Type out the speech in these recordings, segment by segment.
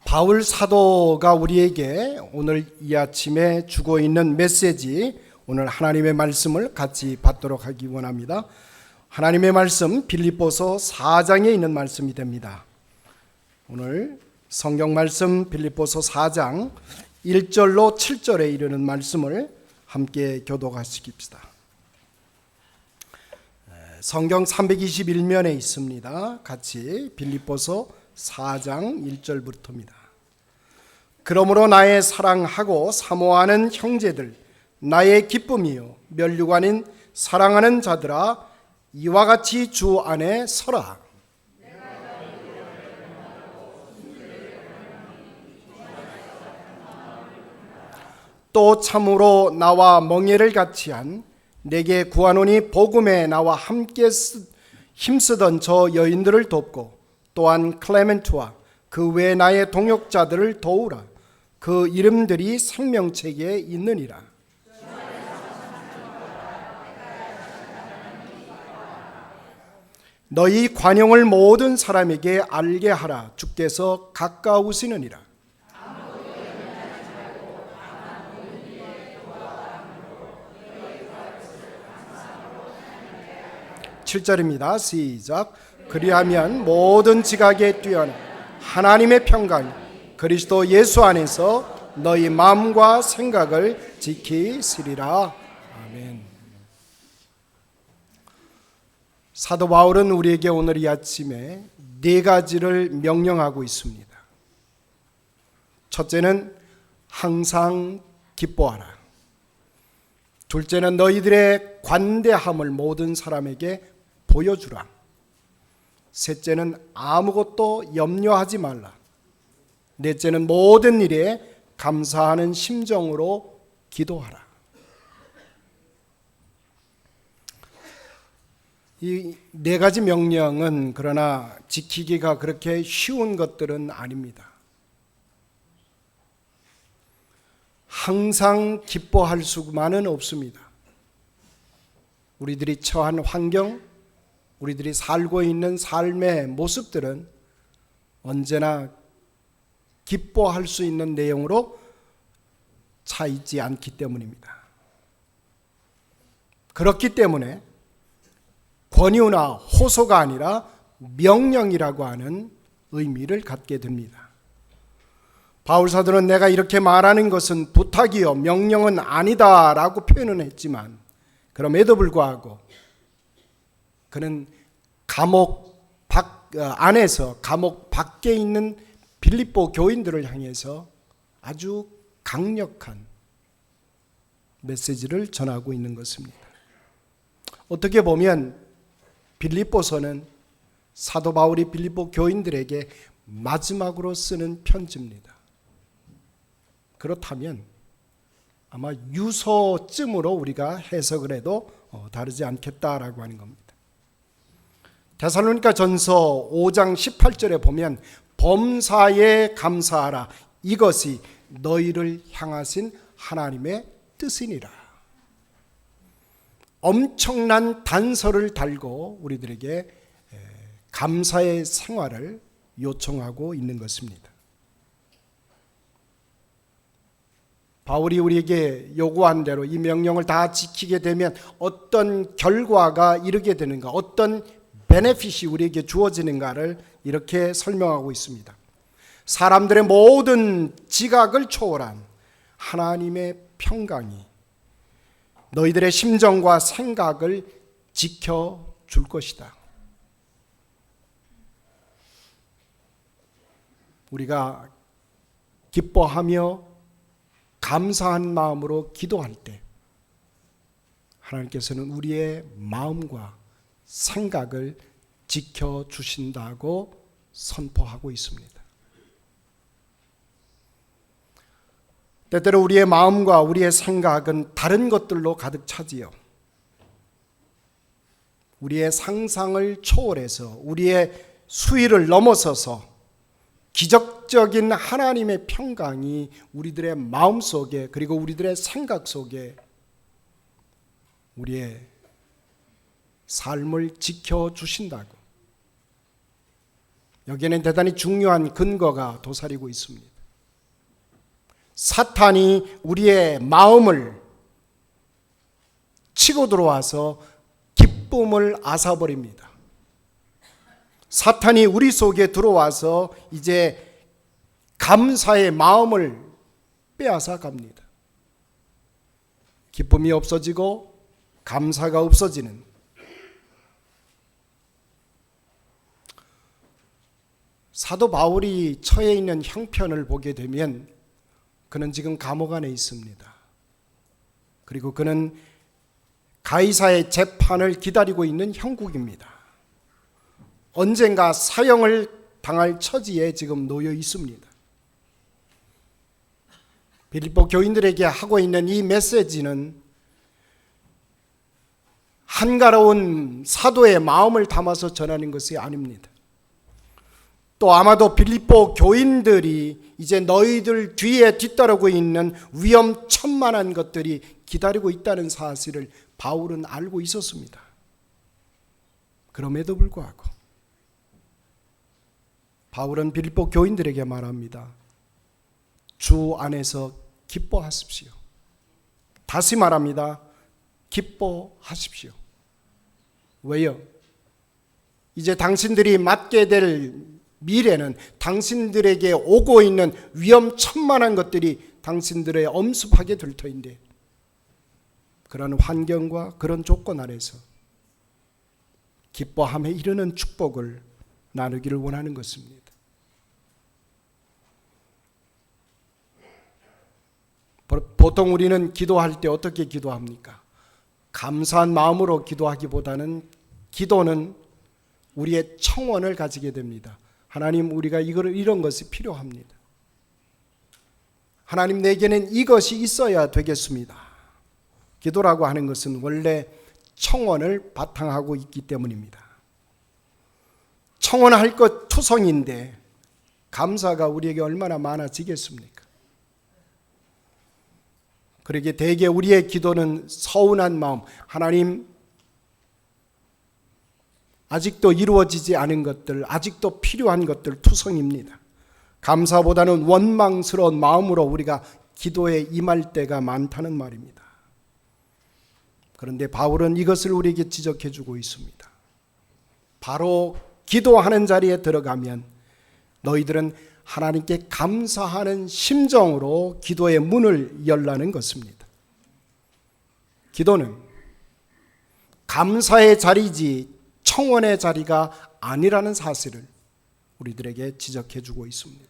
바울 사도가 우리에게 오늘 이 아침에 주고 있는 메시지, 오늘 하나님의 말씀을 같이 받도록 하기 원합니다. 하나님의 말씀 빌립보서 4장에 있는 말씀이 됩니다. 오늘 성경 말씀 빌립보서 4장 1절로 7절에 이르는 말씀을 함께 교독하시깁시다. 성경 321면에 있습니다. 같이 빌립보서 4장 1절부터입니다. 그러므로 나의 사랑하고 사모하는 형제들, 나의 기쁨이요 멸류관 아닌 사랑하는 자들아, 이와 같이 주 안에 서라. 또 참으로 나와 멍에를 같이 한 내게 구하노니 복음에 나와 함께 힘쓰던 저 여인들을 돕고, 또한 클레멘트와 그 외 나의 동역자들을 도우라. 그 이름들이 생명책에 있느니라. 너희 관용을 모든 사람에게 알게 하라. 주께서 가까우시느니라. 7절입니다. 시작. 그리하면 모든 지각에 뛰어난 하나님의 평강이 그리스도 예수 안에서 너희 마음과 생각을 지키시리라. 아멘. 사도 바울은 우리에게 오늘 이 아침에 네 가지를 명령하고 있습니다. 첫째는 항상 기뻐하라. 둘째는 너희들의 관대함을 모든 사람에게 보여주라. 셋째는 아무것도 염려하지 말라. 넷째는 모든 일에 감사하는 심정으로 기도하라. 이 네 가지 명령은 그러나 지키기가 그렇게 쉬운 것들은 아닙니다. 항상 기뻐할 수만은 없습니다. 우리들이 처한 환경, 우리들이 살고 있는 삶의 모습들은 언제나 기뻐할 수 있는 내용으로 차 있지 않기 때문입니다. 그렇기 때문에 권유나 호소가 아니라 명령이라고 하는 의미를 갖게 됩니다. 바울 사도는 내가 이렇게 말하는 것은 부탁이요 명령은 아니다라고 표현은 했지만, 그럼에도 불구하고 그는 감옥 안에서 감옥 밖에 있는 빌립보 교인들을 향해서 아주 강력한 메시지를 전하고 있는 것입니다. 어떻게 보면 빌립보서는 사도 바울이 빌립보 교인들에게 마지막으로 쓰는 편지입니다. 그렇다면 아마 유서쯤으로 우리가 해석을 해도 다르지 않겠다라고 하는 겁니다. 데살로니가 전서 5장 18절에 보면 범사에 감사하라. 이것이 너희를 향하신 하나님의 뜻이니라. 엄청난 단서를 달고 우리들에게 감사의 생활을 요청하고 있는 것입니다. 바울이 우리에게 요구한 대로 이 명령을 다 지키게 되면 어떤 결과가 이르게 되는가, 어떤 베네핏이 우리에게 주어지는가를 이렇게 설명하고 있습니다. 사람들의 모든 지각을 초월한 하나님의 평강이 너희들의 심정과 생각을 지켜줄 것이다. 우리가 기뻐하며 감사한 마음으로 기도할 때 하나님께서는 우리의 마음과 생각을 지켜주신다고 선포하고 있습니다. 때때로 우리의 마음과 우리의 생각은 다른 것들로 가득 차지요. 우리의 상상을 초월해서 우리의 수위를 넘어서서 기적적인 하나님의 평강이 우리들의 마음 속에, 그리고 우리들의 생각 속에 우리의 삶을 지켜주신다고, 여기에는 대단히 중요한 근거가 도사리고 있습니다. 사탄이 우리의 마음을 치고 들어와서 기쁨을 앗아버립니다. 사탄이 우리 속에 들어와서 이제 감사의 마음을 빼앗아 갑니다. 기쁨이 없어지고 감사가 없어지는, 사도 바울이 처해 있는 형편을 보게 되면 그는 지금 감옥 안에 있습니다. 그리고 그는 가이사의 재판을 기다리고 있는 형국입니다. 언젠가 사형을 당할 처지에 지금 놓여 있습니다. 빌립보 교인들에게 하고 있는 이 메시지는 한가로운 사도의 마음을 담아서 전하는 것이 아닙니다. 또 아마도 빌립보 교인들이 이제 너희들 뒤에 뒤따르고 있는 위험천만한 것들이 기다리고 있다는 사실을 바울은 알고 있었습니다. 그럼에도 불구하고 바울은 빌립보 교인들에게 말합니다. 주 안에서 기뻐하십시오. 다시 말합니다. 기뻐하십시오. 왜요? 이제 당신들이 맞게 될 미래는, 당신들에게 오고 있는 위험천만한 것들이 당신들의 엄습하게 될 터인데, 그런 환경과 그런 조건 아래서 기뻐함에 이르는 축복을 나누기를 원하는 것입니다. 보통 우리는 기도할 때 어떻게 기도합니까? 감사한 마음으로 기도하기보다는 기도는 우리의 청원을 가지게 됩니다. 하나님, 우리가 이런 것이 필요합니다. 하나님, 내게는 이것이 있어야 되겠습니다. 기도라고 하는 것은 원래 청원을 바탕하고 있기 때문입니다. 청원할 것 투성인데 감사가 우리에게 얼마나 많아지겠습니까? 그러기에 대개 우리의 기도는 서운한 마음, 하나님, 아직도 이루어지지 않은 것들, 아직도 필요한 것들 투성입니다. 감사보다는 원망스러운 마음으로 우리가 기도에 임할 때가 많다는 말입니다. 그런데 바울은 이것을 우리에게 지적해 주고 있습니다. 바로 기도하는 자리에 들어가면 너희들은 하나님께 감사하는 심정으로 기도의 문을 열라는 것입니다. 기도는 감사의 자리이지 청원의 자리가 아니라는 사실을 우리들에게 지적해 주고 있습니다.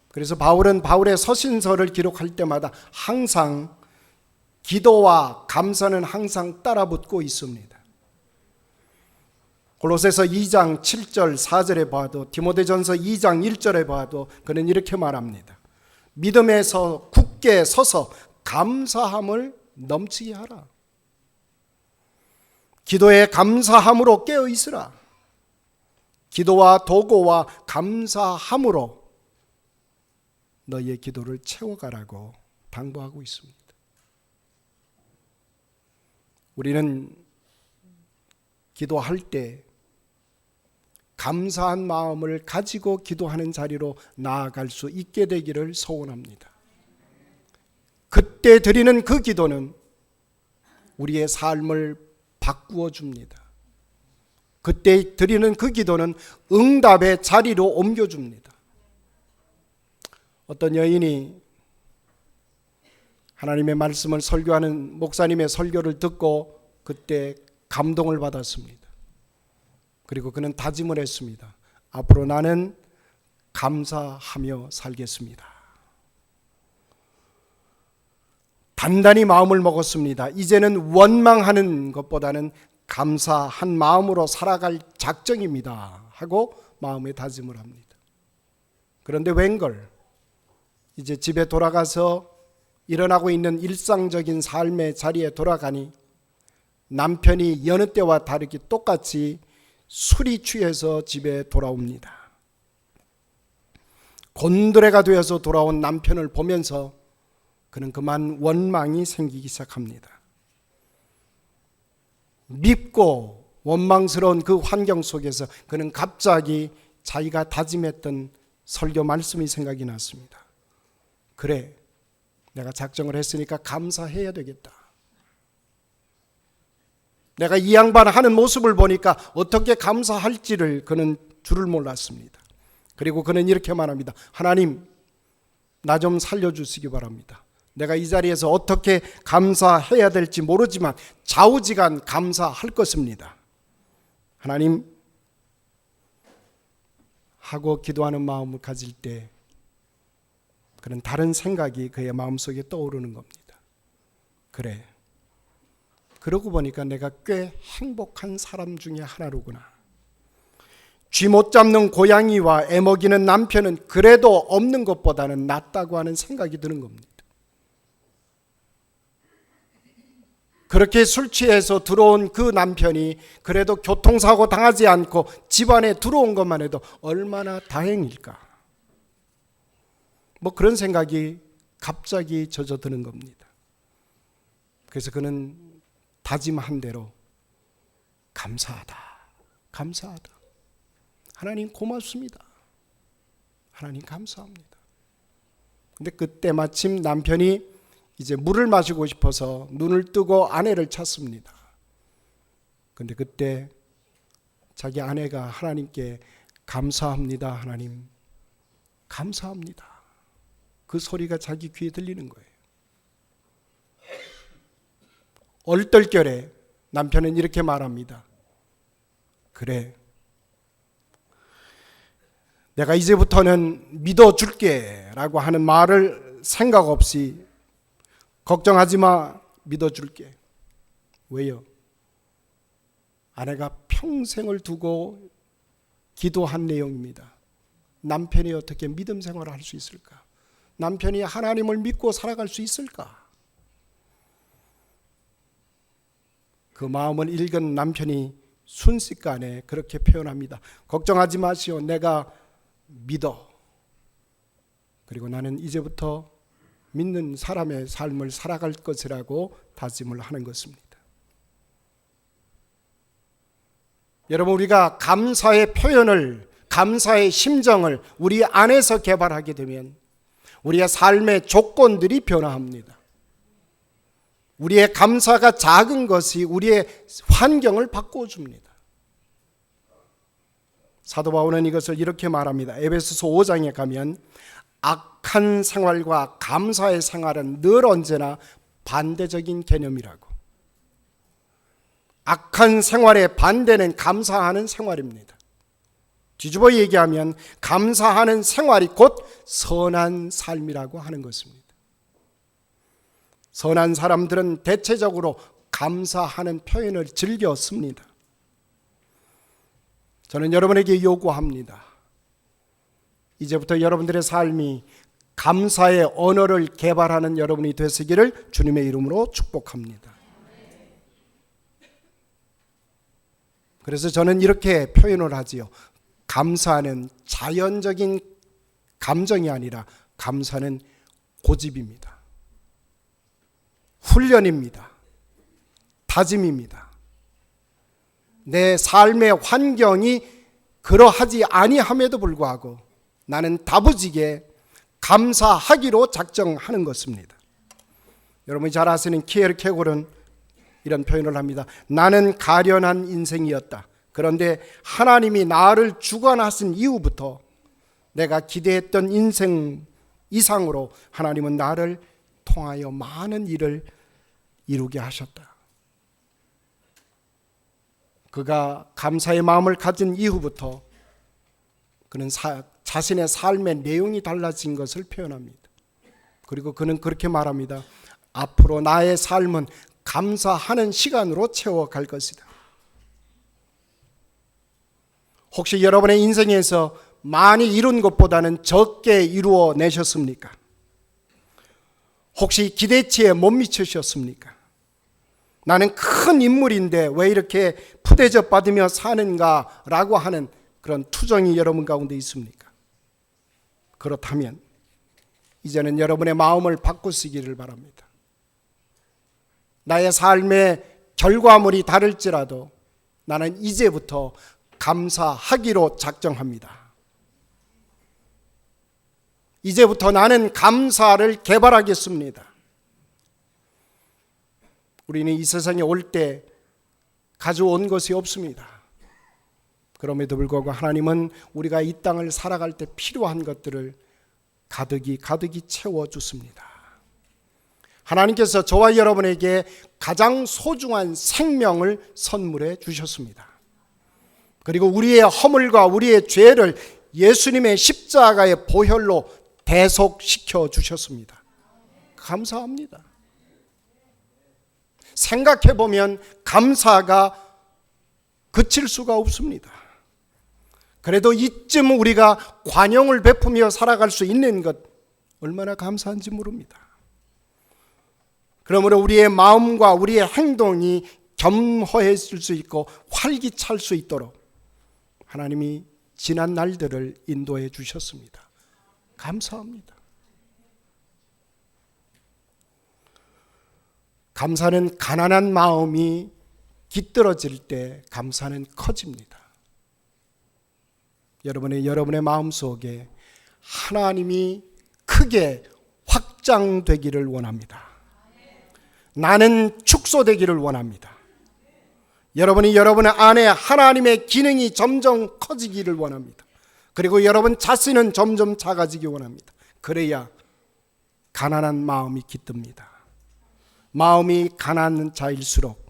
그래서 바울은 바울의 서신서를 기록할 때마다 항상 기도와 감사는 항상 따라붙고 있습니다. 골로새서 2장 7절 4절에 봐도, 디모데전서 2장 1절에 봐도 그는 이렇게 말합니다. 믿음에서 굳게 서서 감사함을 넘치게 하라. 기도에 감사함으로 깨어 있으라. 기도와 도고와 감사함으로 너희의 기도를 채워가라고 당부하고 있습니다. 우리는 기도할 때 감사한 마음을 가지고 기도하는 자리로 나아갈 수 있게 되기를 소원합니다. 그때 드리는 그 기도는 우리의 삶을 바꾸어 줍니다. 그때 드리는 그 기도는 응답의 자리로 옮겨줍니다. 어떤 여인이 하나님의 말씀을 설교하는 목사님의 설교를 듣고 그때 감동을 받았습니다. 그리고 그는 다짐을 했습니다. 앞으로 나는 감사하며 살겠습니다. 단단히 마음을 먹었습니다. 이제는 원망하는 것보다는 감사한 마음으로 살아갈 작정입니다 하고 마음에 다짐을 합니다. 그런데 웬걸 이제 집에 돌아가서 일어나고 있는 일상적인 삶의 자리에 돌아가니 남편이 여느 때와 다르게 똑같이 술이 취해서 집에 돌아옵니다. 곤드레가 되어서 돌아온 남편을 보면서 그는 그만 원망이 생기기 시작합니다. 밉고 원망스러운 그 환경 속에서 그는 갑자기 자기가 다짐했던 설교 말씀이 생각이 났습니다. 그래, 내가 작정을 했으니까 감사해야 되겠다. 내가 이 양반 하는 모습을 보니까 어떻게 감사할지를 그는 줄을 몰랐습니다. 그리고 그는 이렇게 말합니다. 하나님, 나 좀 살려주시기 바랍니다. 내가 이 자리에서 어떻게 감사해야 될지 모르지만 좌우지간 감사할 것입니다. 하나님, 하고 기도하는 마음을 가질 때 그런 다른 생각이 그의 마음속에 떠오르는 겁니다. 그래, 그러고 보니까 내가 꽤 행복한 사람 중에 하나로구나. 쥐 못 잡는 고양이와 애 먹이는 남편은 그래도 없는 것보다는 낫다고 하는 생각이 드는 겁니다. 그렇게 술 취해서 들어온 그 남편이 그래도 교통사고 당하지 않고 집안에 들어온 것만 해도 얼마나 다행일까. 뭐 그런 생각이 갑자기 젖어드는 겁니다. 그래서 그는 다짐한 대로 감사하다, 감사하다. 하나님 고맙습니다. 하나님 감사합니다. 근데 그때 마침 남편이 이제 물을 마시고 싶어서 눈을 뜨고 아내를 찾습니다. 근데 그때 자기 아내가 하나님께 감사합니다, 하나님, 감사합니다. 그 소리가 자기 귀에 들리는 거예요. 얼떨결에 남편은 이렇게 말합니다. 그래, 내가 이제부터는 믿어줄게 라고 하는 말을 생각 없이 걱정하지 마, 믿어줄게. 왜요? 아내가 평생을 두고 기도한 내용입니다. 남편이 어떻게 믿음 생활을 할 수 있을까? 남편이 하나님을 믿고 살아갈 수 있을까? 그 마음을 읽은 남편이 순식간에 그렇게 표현합니다. 걱정하지 마시오. 내가 믿어. 그리고 나는 이제부터 믿는 사람의 삶을 살아갈 것이라고 다짐을 하는 것입니다. 여러분, 우리가 감사의 표현을, 감사의 심정을 우리 안에서 개발하게 되면 우리의 삶의 조건들이 변화합니다. 우리의 감사가 작은 것이 우리의 환경을 바꿔줍니다. 사도 바울은 이것을 이렇게 말합니다. 에베소서 5장에 가면 악한 생활과 감사의 생활은 늘 언제나 반대적인 개념이라고. 악한 생활의 반대는 감사하는 생활입니다. 뒤집어 얘기하면 감사하는 생활이 곧 선한 삶이라고 하는 것입니다. 선한 사람들은 대체적으로 감사하는 표현을 즐겨 씁니다. 저는 여러분에게 요구합니다. 이제부터 여러분들의 삶이 감사의 언어를 개발하는 여러분이 되시기를 주님의 이름으로 축복합니다. 그래서 저는 이렇게 표현을 하지요. 감사는 자연적인 감정이 아니라 감사는 고집입니다. 훈련입니다. 다짐입니다. 내 삶의 환경이 그러하지 아니함에도 불구하고 나는 다부지게 감사하기로 작정하는 것입니다. 여러분이 잘 아시는 키에르케고르는 이런 표현을 합니다. 나는 가련한 인생이었다. 그런데 하나님이 나를 주관하신 이후부터 내가 기대했던 인생 이상으로 하나님은 나를 통하여 많은 일을 이루게 하셨다. 그가 감사의 마음을 가진 이후부터 그는 자신의 삶의 내용이 달라진 것을 표현합니다. 그리고 그는 그렇게 말합니다. 앞으로 나의 삶은 감사하는 시간으로 채워갈 것이다. 혹시 여러분의 인생에서 많이 이룬 것보다는 적게 이루어 내셨습니까? 혹시 기대치에 못 미치셨습니까? 나는 큰 인물인데 왜 이렇게 푸대접 받으며 사는가 라고 하는 그런 투정이 여러분 가운데 있습니까? 그렇다면 이제는 여러분의 마음을 바꾸시기를 바랍니다. 나의 삶의 결과물이 다를지라도 나는 이제부터 감사하기로 작정합니다. 이제부터 나는 감사를 개발하겠습니다. 우리는 이 세상에 올 때 가져온 것이 없습니다. 그럼에도 불구하고 하나님은 우리가 이 땅을 살아갈 때 필요한 것들을 가득히 채워주십니다. 하나님께서 저와 여러분에게 가장 소중한 생명을 선물해 주셨습니다. 그리고 우리의 허물과 우리의 죄를 예수님의 십자가의 보혈로 대속시켜 주셨습니다. 감사합니다. 생각해보면 감사가 그칠 수가 없습니다. 그래도 이쯤 우리가 관용을 베푸며 살아갈 수 있는 것 얼마나 감사한지 모릅니다. 그러므로 우리의 마음과 우리의 행동이 겸허해질 수 있고 활기찰 수 있도록 하나님이 지난 날들을 인도해 주셨습니다. 감사합니다. 감사는 가난한 마음이 깃들어질 때 감사는 커집니다. 여러분의 마음속에 하나님이 크게 확장되기를 원합니다. 나는 축소되기를 원합니다. 여러분의 안에 하나님의 기능이 점점 커지기를 원합니다. 그리고 여러분 자신은 점점 작아지기 원합니다. 그래야 가난한 마음이 깃듭니다. 마음이 가난한 자일수록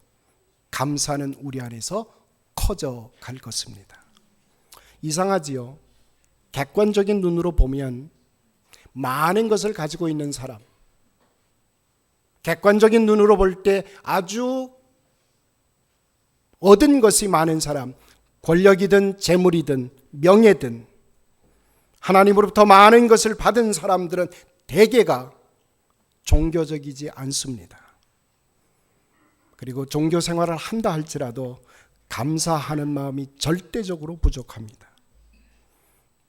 감사는 우리 안에서 커져 갈 것입니다. 이상하지요? 객관적인 눈으로 보면 많은 것을 가지고 있는 사람, 객관적인 눈으로 볼 때 아주 얻은 것이 많은 사람, 권력이든 재물이든 명예든 하나님으로부터 많은 것을 받은 사람들은 대개가 종교적이지 않습니다. 그리고 종교 생활을 한다 할지라도 감사하는 마음이 절대적으로 부족합니다.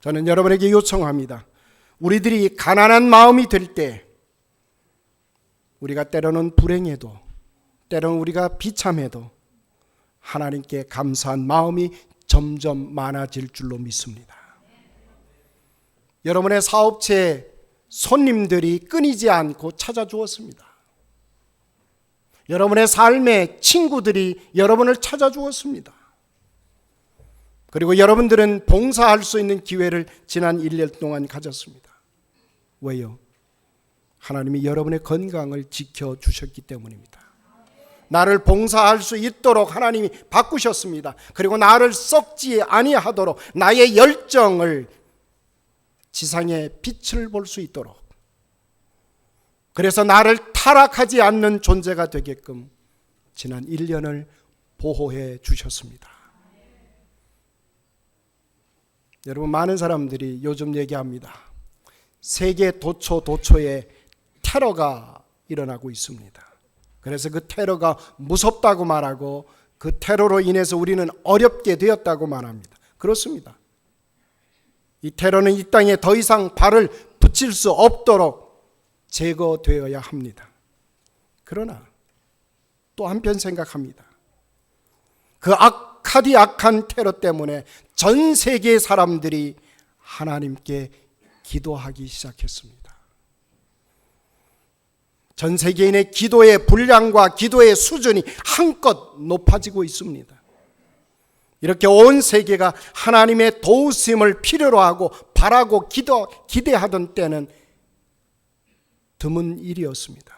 저는 여러분에게 요청합니다. 우리들이 가난한 마음이 될 때 우리가 때로는 불행해도 때로는 우리가 비참해도 하나님께 감사한 마음이 점점 많아질 줄로 믿습니다. 여러분의 사업체에 손님들이 끊이지 않고 찾아주었습니다. 여러분의 삶에 친구들이 여러분을 찾아주었습니다. 그리고 여러분들은 봉사할 수 있는 기회를 지난 1년 동안 가졌습니다. 왜요? 하나님이 여러분의 건강을 지켜주셨기 때문입니다. 나를 봉사할 수 있도록 하나님이 바꾸셨습니다. 그리고 나를 썩지 아니하도록 나의 열정을 지상의 빛을 볼 수 있도록, 그래서 나를 타락하지 않는 존재가 되게끔 지난 1년을 보호해 주셨습니다. 여러분, 많은 사람들이 요즘 얘기합니다. 세계 도처에 테러가 일어나고 있습니다. 그래서 그 테러가 무섭다고 말하고 그 테러로 인해서 우리는 어렵게 되었다고 말합니다. 그렇습니다. 이 테러는 이 땅에 더 이상 발을 붙일 수 없도록 제거되어야 합니다. 그러나 또 한편 생각합니다. 그 악한 테러 때문에 전 세계의 사람들이 하나님께 기도하기 시작했습니다. 전 세계인의 기도의 분량과 기도의 수준이 한껏 높아지고 있습니다. 이렇게 온 세계가 하나님의 도우심을 필요로 하고 바라고 기대하던 때는 드문 일이었습니다.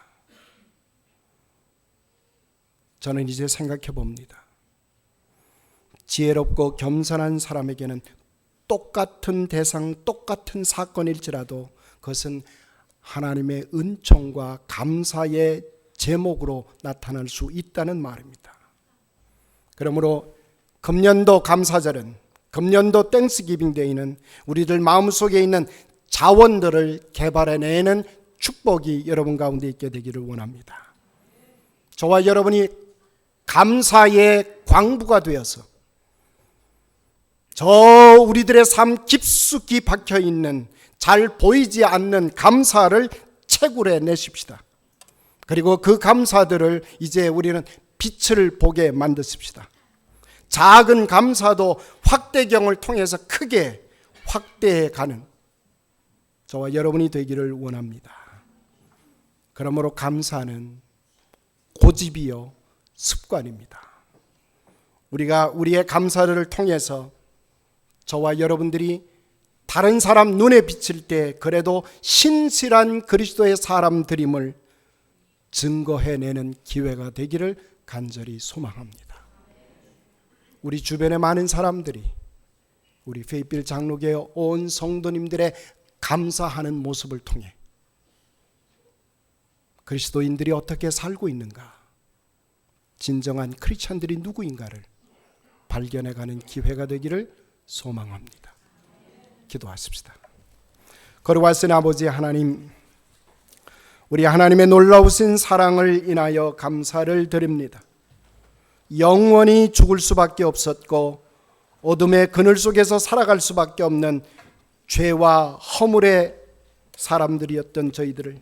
저는 이제 생각해 봅니다. 지혜롭고 겸손한 사람에게는 똑같은 대상, 똑같은 사건일지라도 그것은 하나님의 은총과 감사의 제목으로 나타날 수 있다는 말입니다. 그러므로 금년도 감사절은, 금년도 땡스기빙 데이는 우리들 마음속에 있는 자원들을 개발해내는 축복이 여러분 가운데 있게 되기를 원합니다. 저와 여러분이 감사의 광부가 되어서 저 우리들의 삶 깊숙이 박혀있는 잘 보이지 않는 감사를 채굴해 내십시다. 그리고 그 감사들을 이제 우리는 빛을 보게 만드십시다. 작은 감사도 확대경을 통해서 크게 확대해 가는 저와 여러분이 되기를 원합니다. 그러므로 감사는 고집이요 습관입니다. 우리가 우리의 감사를 통해서 저와 여러분들이 다른 사람 눈에 비칠 때 그래도 신실한 그리스도의 사람들임을 증거해내는 기회가 되기를 간절히 소망합니다. 우리 주변의 많은 사람들이 우리 페이필 장로교회 온 성도님들의 감사하는 모습을 통해 그리스도인들이 어떻게 살고 있는가, 진정한 크리스찬들이 누구인가를 발견해가는 기회가 되기를 소망합니다. 기도하십시다. 거룩하신 아버지 하나님, 우리 하나님의 놀라우신 사랑을 인하여 감사를 드립니다. 영원히 죽을 수밖에 없었고 어둠의 그늘 속에서 살아갈 수밖에 없는 죄와 허물의 사람들이었던 저희들을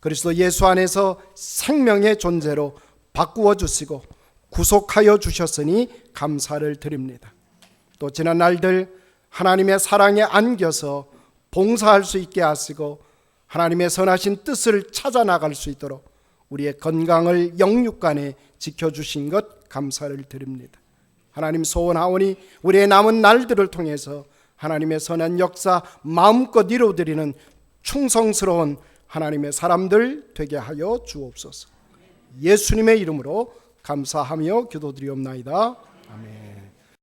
그리스도 예수 안에서 생명의 존재로 바꾸어 주시고 구속하여 주셨으니 감사를 드립니다. 또 지난 날들 하나님의 사랑에 안겨서 봉사할 수 있게 하시고 하나님의 선하신 뜻을 찾아 나갈 수 있도록 우리의 건강을 영육간에 지켜주신 것 감사를 드립니다. 하나님 소원하오니 우리의 남은 날들을 통해서 하나님의 선한 역사 마음껏 이루어드리는 충성스러운 하나님의 사람들 되게 하여 주옵소서. 예수님의 이름으로 감사하며 기도드리옵나이다. 아멘.